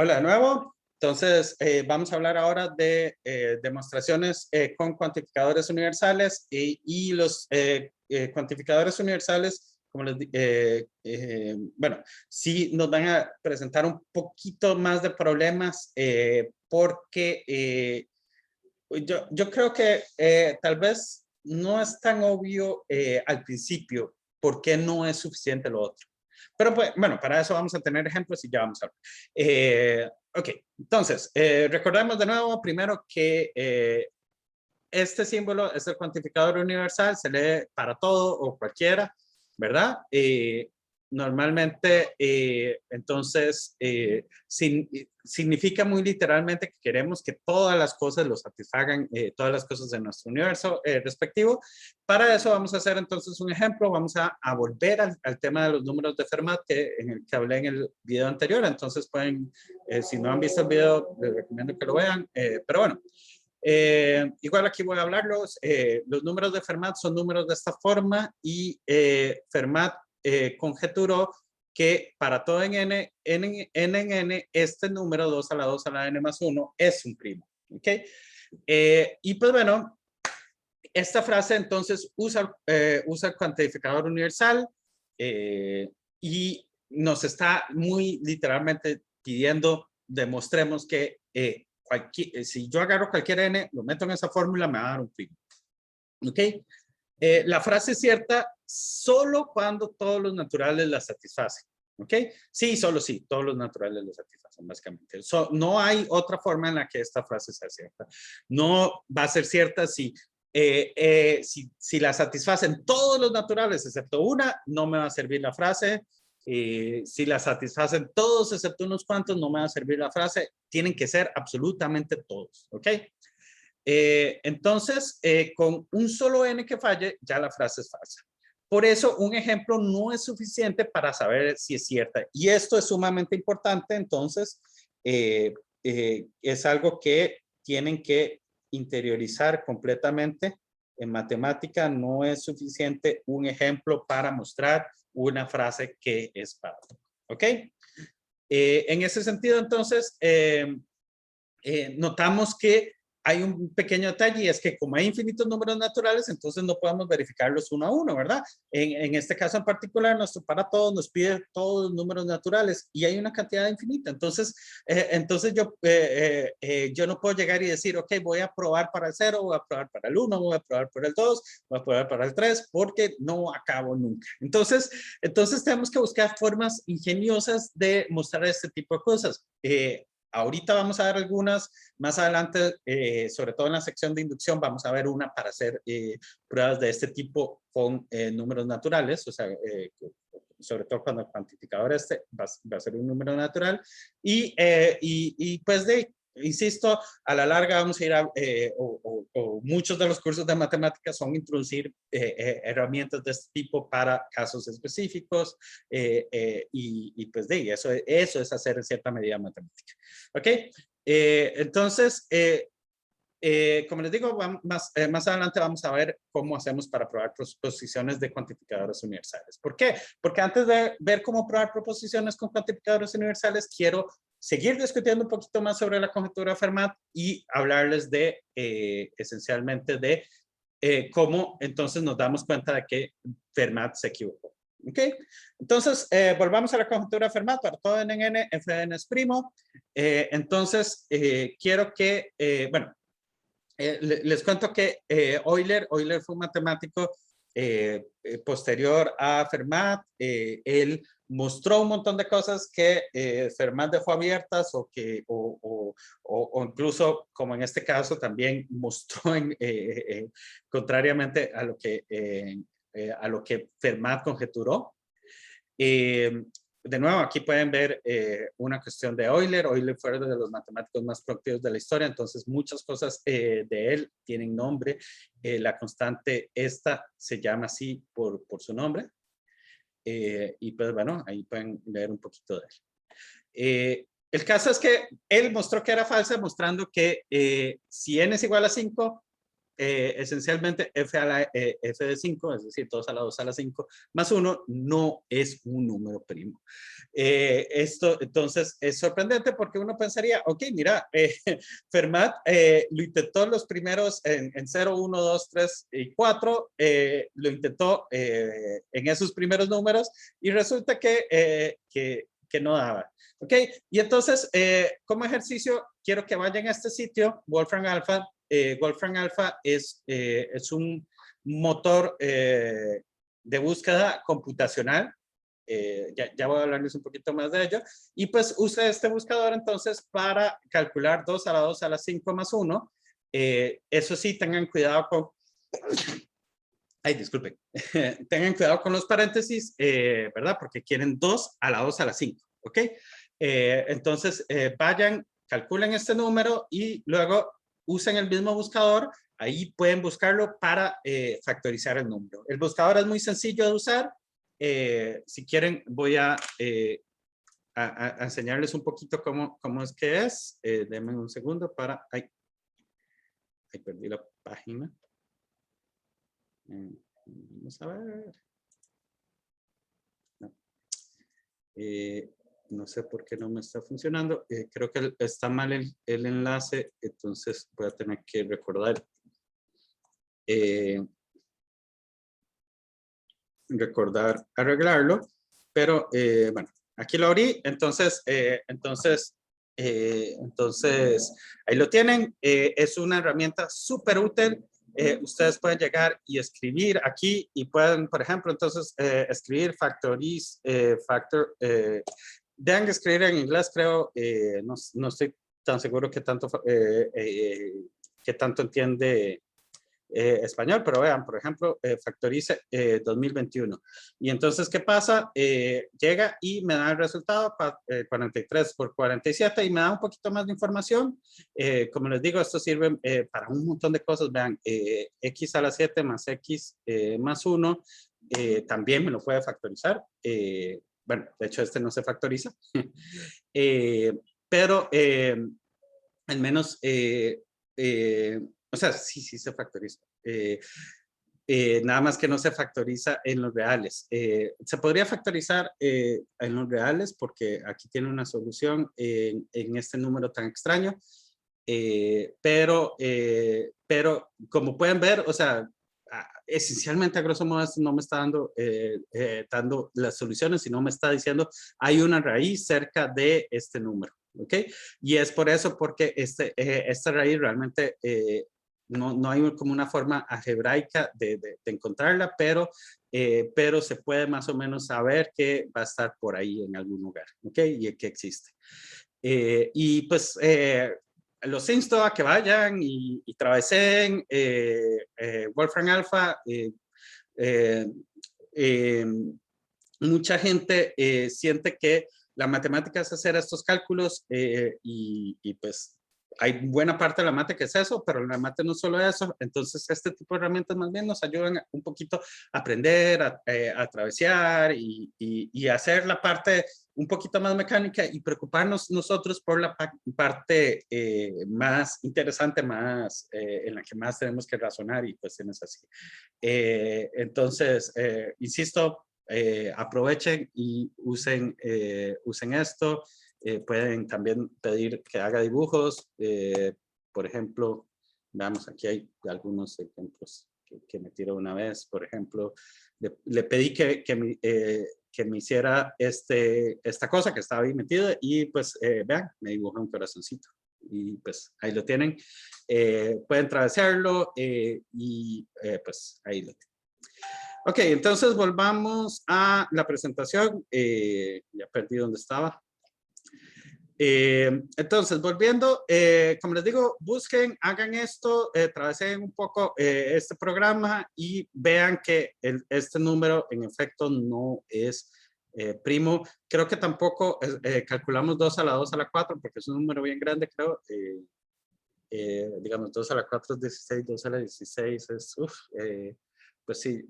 Hola de nuevo. Entonces, vamos a hablar ahora de demostraciones con cuantificadores universales y los cuantificadores universales, como bueno, sí nos van a presentar un poquito más de problemas porque yo creo que tal vez no es tan obvio al principio por qué no es suficiente lo otro. Pero pues, bueno, para eso vamos a tener ejemplos y ya vamos a ver. Ok, entonces, recordemos de nuevo primero que este símbolo es el cuantificador universal, se lee para todo o cualquiera, ¿verdad? Normalmente, entonces, significa muy literalmente que queremos que todas las cosas lo satisfagan, todas las cosas de nuestro universo respectivo. Para eso vamos a hacer entonces un ejemplo, vamos a volver al tema de los números de Fermat en el que hablé en el video anterior. Entonces pueden, si no han visto el video, les recomiendo que lo vean, pero bueno. Igual aquí voy a hablarlos. Los números de Fermat son números de esta forma y Fermat conjeturó que para todo en n, este número 2 a la 2 a la n más 1 es un primo. ¿Ok? Y pues bueno, esta frase entonces usa el cuantificador universal y nos está muy literalmente pidiendo, demostremos que si yo agarro cualquier n, lo meto en esa fórmula, me va a dar un primo. ¿Ok? La frase es cierta solo cuando todos los naturales la satisfacen. ¿Ok? Sí, solo sí, todos los naturales la satisfacen, básicamente. No hay otra forma en la que esta frase sea cierta. No va a ser cierta si la satisfacen todos los naturales excepto una, no me va a servir la frase. Si la satisfacen todos excepto unos cuantos, no me va a servir la frase. Tienen que ser absolutamente todos. ¿Ok? Entonces, con un solo n que falle, ya la frase es falsa. Por eso, un ejemplo no es suficiente para saber si es cierta. Y esto es sumamente importante, entonces, es algo que tienen que interiorizar completamente. En matemática no es suficiente un ejemplo para mostrar una frase que es falsa. ¿Ok? En ese sentido, entonces, notamos que hay un pequeño detalle y es que como hay infinitos números naturales, entonces no podemos verificarlos uno a uno, ¿verdad? En este caso en particular, nuestro para todos nos pide todos los números naturales y hay una cantidad infinita. Entonces yo no puedo llegar y decir, ok, voy a probar para el 0, voy a probar para el 1, voy a probar para el 2, voy a probar para el 3, porque no acabo nunca. Entonces tenemos que buscar formas ingeniosas de mostrar este tipo de cosas. Ahorita vamos a ver algunas, más adelante, sobre todo en la sección de inducción, vamos a ver una para hacer pruebas de este tipo con números naturales, o sea, sobre todo cuando el cuantificador va a ser un número natural, y pues insisto, a la larga vamos a ir o muchos de los cursos de matemáticas son introducir herramientas de este tipo para casos específicos y pues eso es hacer en cierta medida matemática. ¿Ok? Entonces, como les digo, más adelante vamos a ver cómo hacemos para probar proposiciones de cuantificadores universales. ¿Por qué? Porque antes de ver cómo probar proposiciones con cuantificadores universales, quiero seguir discutiendo un poquito más sobre la conjetura de Fermat y hablarles de, esencialmente, de cómo entonces nos damos cuenta de que Fermat se equivocó. ¿Ok? Entonces, volvamos a la conjetura de Fermat para todo n en n, f de n es primo. Entonces, quiero que, bueno, les cuento que Euler fue un matemático posterior a Fermat. Él mostró un montón de cosas que Fermat dejó abiertas o incluso, como en este caso, también mostró contrariamente a lo que Fermat conjeturó. De nuevo, aquí pueden ver una cuestión de Euler. Euler fue uno de los matemáticos más productivos de la historia, entonces muchas cosas de él tienen nombre. La constante esta se llama así por su nombre. Y pues bueno, ahí pueden leer un poquito de él. El caso es que él mostró que era falsa, mostrando que si n es igual a 5, esencialmente f de 5, es decir, 2 a la 2 a la 5, más 1, no es un número primo. Esto entonces es sorprendente porque uno pensaría, ok, mira, Fermat lo intentó los primeros en 0, 1, 2, 3 y 4, lo intentó en esos primeros números y resulta que no daba. Ok, y entonces como ejercicio quiero que vayan a este sitio, Wolfram Alpha. Wolfram Alpha es un motor de búsqueda computacional. Ya voy a hablarles un poquito más de ello. Y pues usa este buscador entonces para calcular 2 a la 2 a la 5 más 1. Eso sí, tengan cuidado con... Ay, disculpen. Tengan cuidado con los paréntesis, ¿verdad? Porque quieren 2 a la 2 a la 5, ¿ok? Entonces, vayan, calculen este número y luego usen el mismo buscador. Ahí pueden buscarlo para factorizar el número. El buscador es muy sencillo de usar. Si quieren, voy a enseñarles un poquito cómo es que es. Denme un segundo para... Ay, perdí la página. Vamos a ver. No. No sé por qué no me está funcionando. Creo que está mal el enlace, entonces voy a tener que recordar. Recordar arreglarlo, pero bueno, aquí lo abrí, entonces ahí lo tienen. Es una herramienta súper útil. Ustedes pueden llegar y escribir aquí y pueden, por ejemplo, entonces escribir deben escribir en inglés, creo. No estoy tan seguro qué tanto entiende español, pero vean, por ejemplo, factorice 2021. Y entonces, ¿qué pasa? Llega y me da el resultado 43 por 47 y me da un poquito más de información. Como les digo, esto sirve para un montón de cosas. Vean, x a la 7 más x más 1 también me lo puede factorizar. Bueno, de hecho, este no se factoriza. Pero al menos... o sea, sí se factoriza. Nada más que no se factoriza en los reales. Se podría factorizar en los reales porque aquí tiene una solución en este número tan extraño. Pero como pueden ver, o sea, esencialmente a grosso modo no me está dando las soluciones, sino me está diciendo hay una raíz cerca de este número. ¿Ok? Y es por eso, porque esta raíz realmente no hay como una forma algebraica de encontrarla, pero se puede más o menos saber que va a estar por ahí en algún lugar, ¿ok? Y que existe. Y pues los insto a que vayan y travesen Wolfram Alpha. Mucha gente siente que la matemática es hacer estos cálculos y pues hay buena parte de la mate que es eso, pero la mate no es solo eso. Entonces este tipo de herramientas más bien nos ayudan un poquito a aprender, a travesear y hacer la parte un poquito más mecánica y preocuparnos nosotros por la parte más interesante, más en la que más tenemos que razonar y cuestiones así. Entonces, insisto, aprovechen y usen esto. Pueden también pedir que haga dibujos. Por ejemplo, veamos, aquí hay algunos ejemplos que me tiró una vez. Por ejemplo, le pedí que me hiciera esta cosa que estaba ahí metida y pues vean, me dibujó un corazoncito. Y pues ahí lo tienen. Pueden traversarlo y pues ahí lo tienen. Ok, entonces volvamos a la presentación. Ya perdí dónde estaba. Entonces, volviendo, como les digo, busquen, hagan esto, travesen un poco este programa y vean que este número en efecto no es primo. Creo que tampoco calculamos 2 a la 2 a la 4 porque es un número bien grande, creo. Digamos, 2 a la 4 es 16, 2 a la 16 es, pues sí,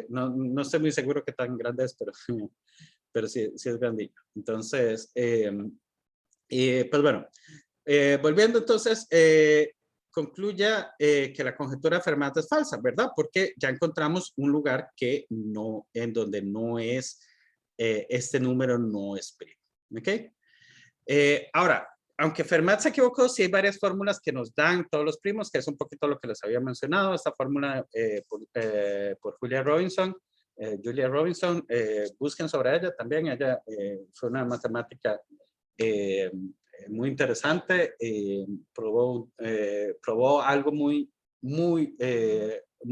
no estoy muy seguro qué tan grande es, pero sí es grandito. Entonces, pues bueno, volviendo entonces, concluya que la conjetura de Fermat es falsa, ¿verdad? Porque ya encontramos un lugar que no, en donde no es, este número no es primo, ¿ok? Ahora, aunque Fermat se equivocó, sí hay varias fórmulas que nos dan todos los primos, que es un poquito lo que les había mencionado, esta fórmula por Julia Robinson, busquen sobre ella también, ella fue una matemática muy interesante, probó algo muy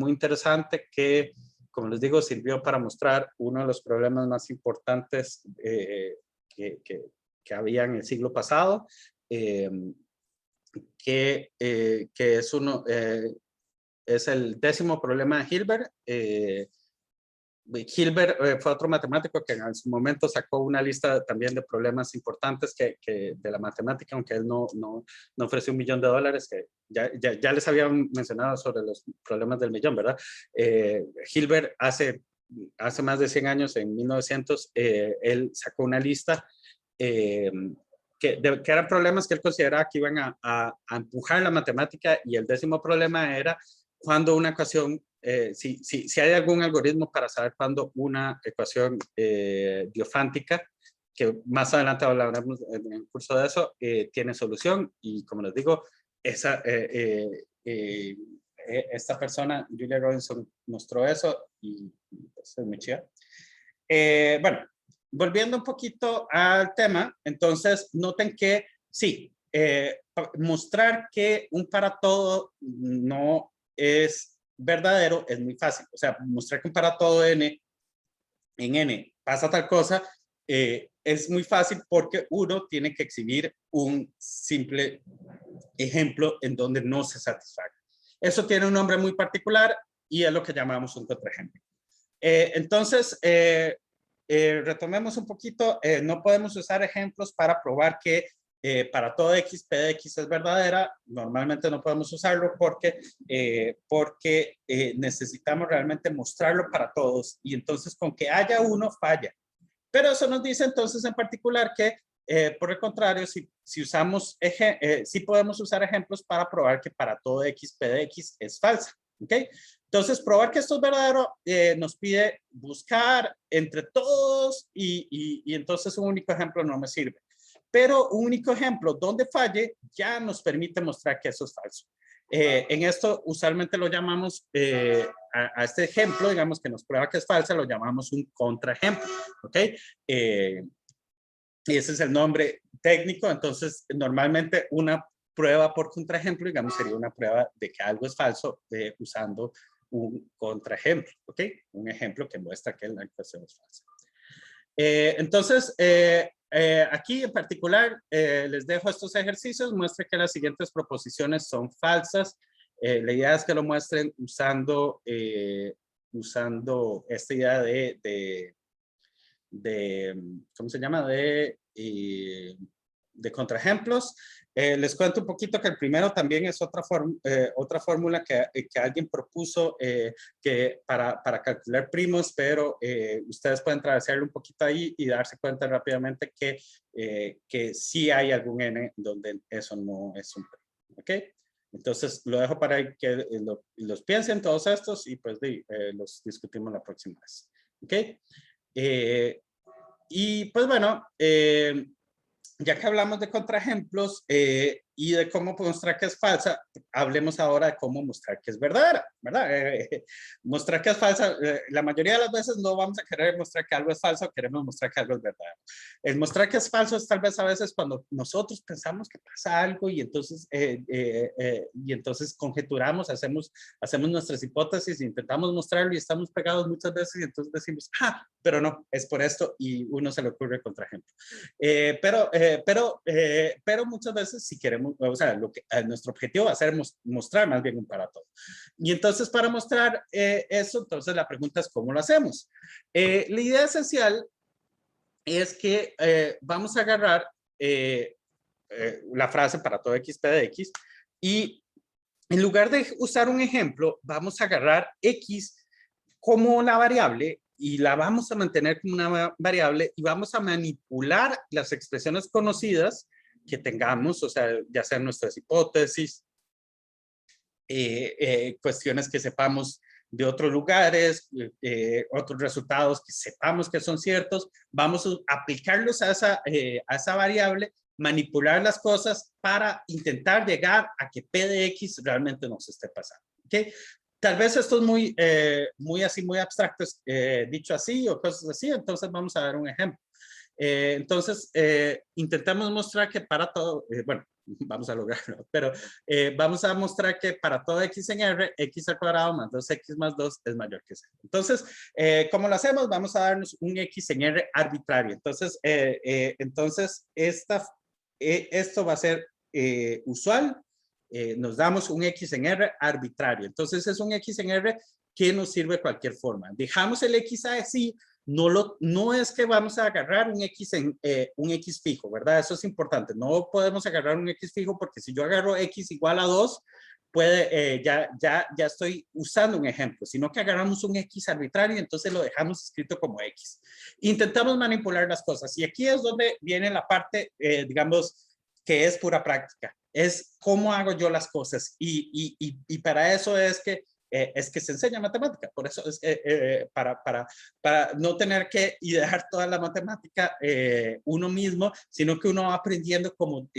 interesante que, como les digo, sirvió para mostrar uno de los problemas más importantes que había en el siglo pasado, que es el 10º problema de Hilbert. Hilbert fue otro matemático que en su momento sacó una lista también de problemas importantes de la matemática, aunque él no ofreció $1.000.000, que ya les había mencionado sobre los problemas del millón, ¿verdad? Hilbert hace más de 100 años, en 1900, él sacó una lista que eran problemas que él consideraba que iban a empujar la matemática, y el 10º problema era cuando una ecuación, si hay algún algoritmo para saber cuándo una ecuación diofántica, que más adelante hablaremos en el curso de eso, tiene solución. Y como les digo, esta persona, Julia Robinson, mostró eso, y eso es muy chido. Bueno, volviendo un poquito al tema, entonces noten que sí, mostrar que un para todo no es verdadero es muy fácil. O sea, mostrar que un para todo en n pasa tal cosa, es muy fácil porque uno tiene que exhibir un simple ejemplo en donde no se satisfaga. Eso tiene un nombre muy particular y es lo que llamamos un contraejemplo. Entonces, retomemos un poquito, no podemos usar ejemplos para probar que para todo x, p de x es verdadera. Normalmente no podemos usarlo porque necesitamos realmente mostrarlo para todos, y entonces con que haya uno falla. Pero eso nos dice entonces en particular que por el contrario, si usamos sí podemos usar ejemplos para probar que para todo x, p de x es falsa. ¿Ok? Entonces, probar que esto es verdadero nos pide buscar entre todos, y entonces un único ejemplo no me sirve. Pero un único ejemplo donde falle ya nos permite mostrar que eso es falso. En esto usualmente lo llamamos, a este ejemplo, digamos, que nos prueba que es falsa, lo llamamos un contraejemplo. ¿Ok? Y ese es el nombre técnico. Entonces, normalmente una prueba por contraejemplo, digamos, sería una prueba de que algo es falso usando un contraejemplo, ¿ok? Un ejemplo que muestra que la ecuación es falsa. Entonces, aquí en particular les dejo estos ejercicios. Muestre que las siguientes proposiciones son falsas. La idea es que lo muestren usando esta idea ¿cómo se llama? De contraejemplos. Les cuento un poquito que el primero también es otra fórmula que alguien propuso que para calcular primos, pero ustedes pueden traducirlo un poquito ahí y darse cuenta rápidamente que sí hay algún n donde eso no es un primo. ¿Ok? Entonces lo dejo para que los piensen todos estos, y pues los discutimos la próxima vez. ¿Ok? Y pues bueno, ya que hablamos de contraejemplos y de cómo mostrar que es falsa, hablemos ahora de cómo mostrar que es verdadera, ¿verdad? Mostrar que es falsa, la mayoría de las veces no vamos a querer mostrar que algo es falso, queremos mostrar que algo es verdadero. El mostrar que es falso es tal vez a veces cuando nosotros pensamos que pasa algo, y entonces conjeturamos, hacemos nuestras hipótesis, intentamos mostrarlo y estamos pegados muchas veces, y entonces decimos, pero no, es por esto, y uno se le ocurre el contraejemplo. Pero muchas veces si queremos, o sea, nuestro objetivo va a ser mostrar más bien un para todo. Y entonces para mostrar eso, entonces la pregunta es ¿cómo lo hacemos? La idea esencial es que vamos a agarrar la frase para todo x, p de x, y en lugar de usar un ejemplo, vamos a agarrar x como una variable y la vamos a mantener como una variable, y vamos a manipular las expresiones conocidas que tengamos, o sea, ya sean nuestras hipótesis cuestiones que sepamos de otros lugares, otros resultados que sepamos que son ciertos, vamos a aplicarlos a esa variable, manipular las cosas para intentar llegar a que P de X realmente nos esté pasando. ¿Okay? Tal vez esto es muy abstracto, dicho así o cosas así, entonces vamos a ver un ejemplo. Entonces, intentamos mostrar que para todo, bueno, vamos a lograrlo, pero vamos a mostrar que para todo x en R, x al cuadrado más 2x más 2 es mayor que 0. Entonces, ¿cómo lo hacemos? Vamos a darnos un x en R arbitrario. Entonces, esto va a ser usual. Nos damos un x en R arbitrario. Entonces, es un x en R que nos sirve de cualquier forma. Dejamos el x así. No es que vamos a agarrar un x fijo, ¿verdad? Eso es importante. No podemos agarrar un x fijo porque si yo agarro x igual a 2, ya estoy usando un ejemplo, sino que agarramos un x arbitrario y entonces lo dejamos escrito como x. Intentamos manipular las cosas y aquí es donde viene la parte, digamos, que es pura práctica. Es cómo hago yo las cosas y para eso es que se enseña matemática, por eso es para no tener que idear toda la matemática uno mismo, sino que uno va aprendiendo como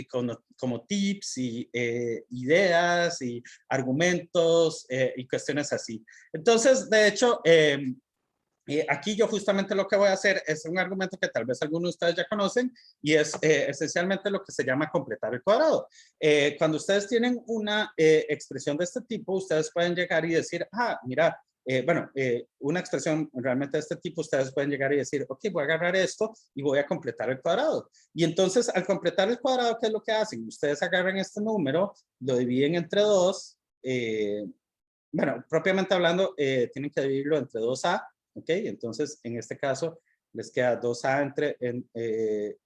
tips y ideas y argumentos y cuestiones así. Entonces, de hecho, aquí yo justamente lo que voy a hacer es un argumento que tal vez algunos de ustedes ya conocen y es esencialmente lo que se llama completar el cuadrado. Cuando ustedes tienen una expresión de este tipo, ustedes pueden llegar y decir, mira, una expresión realmente de este tipo, ustedes pueden llegar y decir, ok, voy a agarrar esto y voy a completar el cuadrado. Y entonces, al completar el cuadrado, ¿qué es lo que hacen? Ustedes agarran este número, lo dividen entre 2, bueno, propiamente hablando, tienen que dividirlo entre 2a, ¿ok? Entonces, en este caso, les queda 2a entre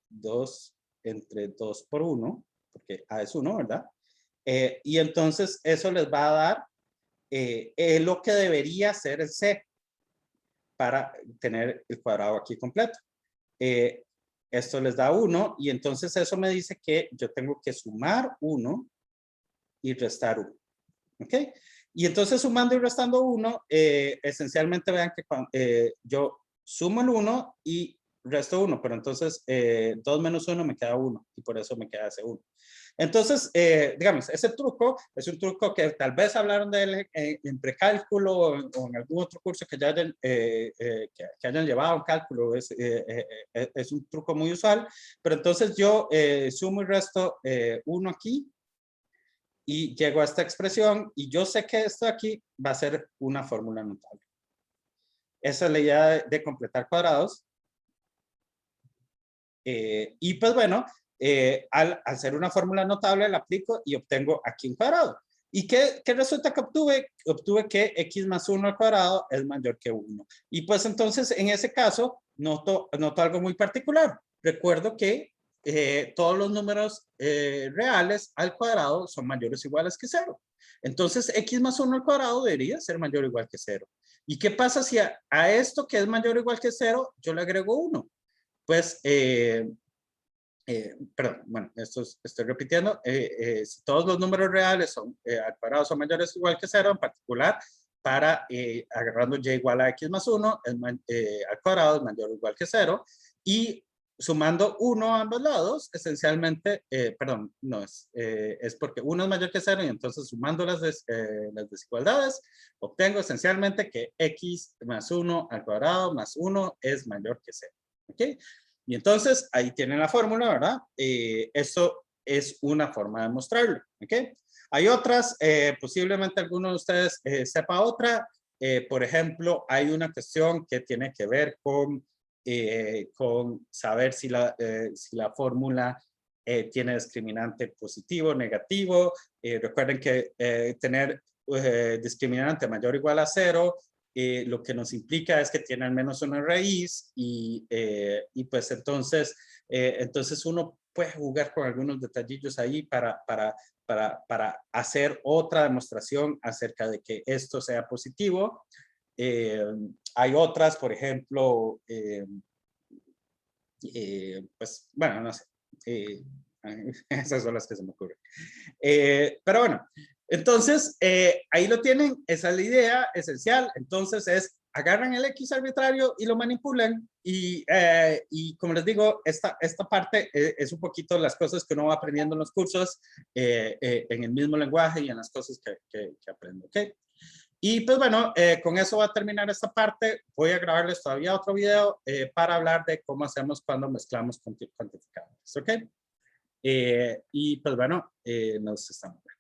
2 entre 2 por 1, porque a es 1, ¿verdad? Y entonces, eso les va a dar lo que debería ser el c para tener el cuadrado aquí completo. Esto les da 1 y entonces eso me dice que yo tengo que sumar 1 y restar 1. ¿Ok? Y entonces sumando y restando 1, esencialmente vean que yo sumo el 1 y resto 1, pero entonces 2 menos 1 me queda 1 y por eso me queda ese 1. Entonces, digamos, ese truco es un truco que tal vez hablaron de él en precálculo o en algún otro curso que ya hayan, que hayan llevado un cálculo. Es un truco muy usual, pero entonces yo sumo y resto 1 aquí y llego a esta expresión y yo sé que esto aquí va a ser una fórmula notable. Esa es la idea de completar cuadrados. Y pues bueno, al ser una fórmula notable la aplico y obtengo aquí un cuadrado. ¿Y qué resulta que obtuve? Obtuve que x más 1 al cuadrado es mayor que 1. Y pues entonces en ese caso noto algo muy particular. Recuerdo que todos los números reales al cuadrado son mayores o iguales que 0. Entonces, x más 1 al cuadrado debería ser mayor o igual que 0. ¿Y qué pasa si a esto que es mayor o igual que 0, yo le agrego 1? Pues, perdón, bueno, estoy repitiendo. Si todos los números reales al cuadrado son mayores o igual que 0, en particular, para agarrando y igual a x más 1, al cuadrado es mayor o igual que 0, y sumando 1 a ambos lados, esencialmente, perdón, no es porque 1 es mayor que 0 y entonces sumando las desigualdades, obtengo esencialmente que x más 1 al cuadrado más 1 es mayor que 0. ¿Ok? Y entonces ahí tienen la fórmula, ¿verdad? Eso es una forma de mostrarlo. ¿Ok? Hay otras, posiblemente alguno de ustedes sepa otra. Por ejemplo, hay una cuestión que tiene que ver con saber si la fórmula tiene discriminante positivo o negativo. Recuerden que tener discriminante mayor o igual a 0 lo que nos implica es que tiene al menos una raíz y pues entonces uno puede jugar con algunos detallillos ahí para hacer otra demostración acerca de que esto sea positivo. Hay otras, por ejemplo, pues bueno, no sé, esas son las que se me ocurren. Pero bueno, Entonces, ahí lo tienen, esa es la idea esencial. Entonces agarran el X arbitrario y lo manipulan y como les digo, esta parte es un poquito las cosas que uno va aprendiendo en los cursos, en el mismo lenguaje y en las cosas que aprendo, ¿ok? Y pues bueno, con eso va a terminar esta parte. Voy a grabarles todavía otro video para hablar de cómo hacemos cuando mezclamos cuantificadores, ¿ok? Y pues bueno, nos estamos viendo.